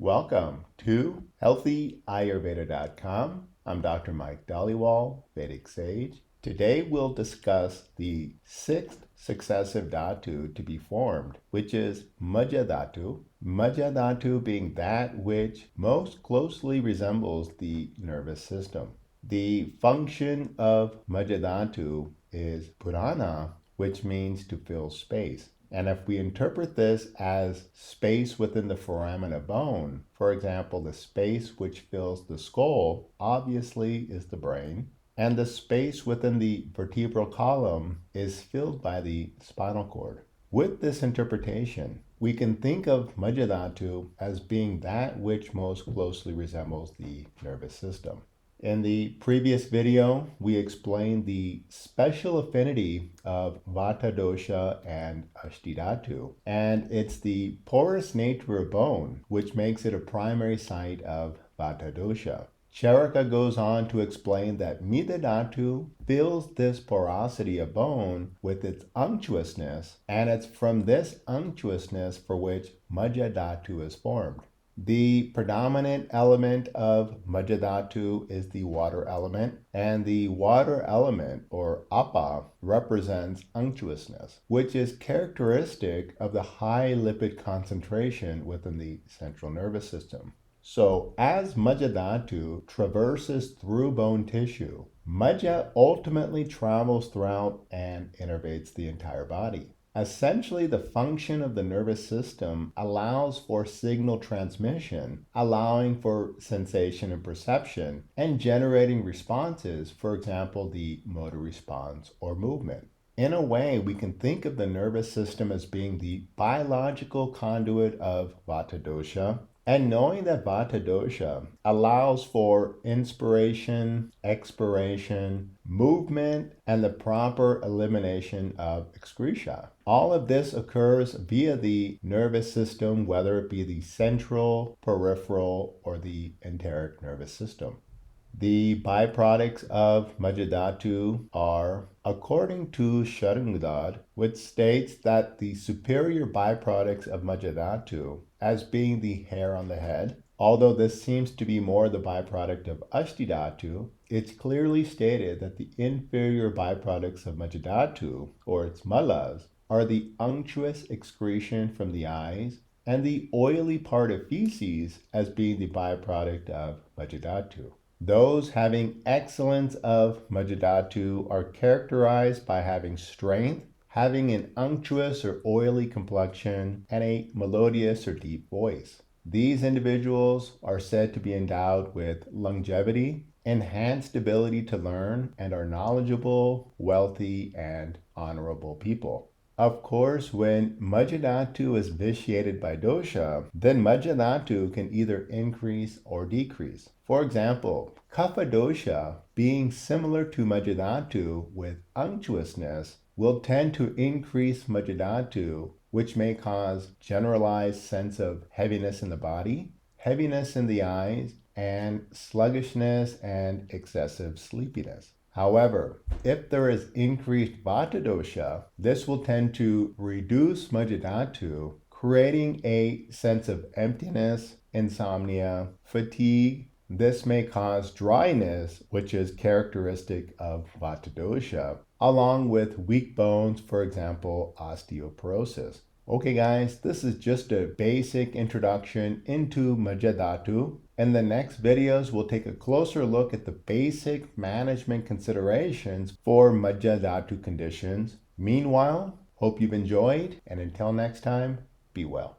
Welcome to healthyayurveda.com. I'm Dr. Mike Dhaliwal, Vedic Sage. Today we'll discuss the sixth successive dhatu to be formed, which is Majjā Dhātu. Majjā Dhātu being that which most closely resembles the nervous system. The function of Majjā Dhātu is Purana, which means to fill space. And if we interpret this as space within the foramina bone, for example, the space which fills the skull obviously is the brain, and the space within the vertebral column is filled by the spinal cord. With this interpretation, we can think of Majjā Dhātu as being that which most closely resembles the nervous system. In the previous video, we explained the special affinity of Vata dosha and Ashtha Dhatu, and it's the porous nature of bone which makes it a primary site of Vata dosha. Charaka goes on to explain that Majjā Dhātu fills this porosity of bone with its unctuousness, and it's from this unctuousness for which Majjā Dhātu is formed. The predominant element of Majjā Dhātu is the water element, and the water element, or Apa, represents unctuousness, which is characteristic of the high lipid concentration within the central nervous system. So, as Majjā Dhātu traverses through bone tissue, Majjā ultimately travels throughout and innervates the entire body. Essentially, the function of the nervous system allows for signal transmission, allowing for sensation and perception, and generating responses, for example, the motor response or movement. In a way, we can think of the nervous system as being the biological conduit of Vata dosha, and knowing that Vata dosha allows for inspiration, expiration, movement, and the proper elimination of excreta. All of this occurs via the nervous system, whether it be the central, peripheral, or the enteric nervous system. The byproducts of Majjā Dhātu are, according to Characterized, which states that the superior byproducts of Majjā Dhātu as being the hair on the head, although this seems to be more the byproduct of Ashtha Dhātu, it's clearly stated that the inferior byproducts of Majjā Dhātu, or its malas, are the unctuous excretion from the eyes and the oily part of feces as being the byproduct of Majjā Dhātu. Those having excellence of Majjā Dhātu are characterized by having strength, having an unctuous or oily complexion, and a melodious or deep voice. These individuals are said to be endowed with longevity, enhanced ability to learn, and are knowledgeable, wealthy, and honorable people. Of course, when Majjā Dhātu is vitiated by dosha, then Majjā Dhātu can either increase or decrease. For example, Kapha dosha, being similar to Majjā Dhātu with unctuousness, will tend to increase Majjā Dhātu, which may cause generalized sense of heaviness in the body, heaviness in the eyes, and sluggishness and excessive sleepiness. However, if there is increased Vata dosha, this will tend to reduce Majjā Dhātu, creating a sense of emptiness, insomnia, fatigue. This may cause dryness, which is characteristic of Vata dosha, along with weak bones, for example, osteoporosis. Okay guys, this is just a basic introduction into Majjā Dhātu. In the next videos, we'll take a closer look at the basic management considerations for Majjā Dhātu conditions. Meanwhile, hope you've enjoyed, and until next time, be well.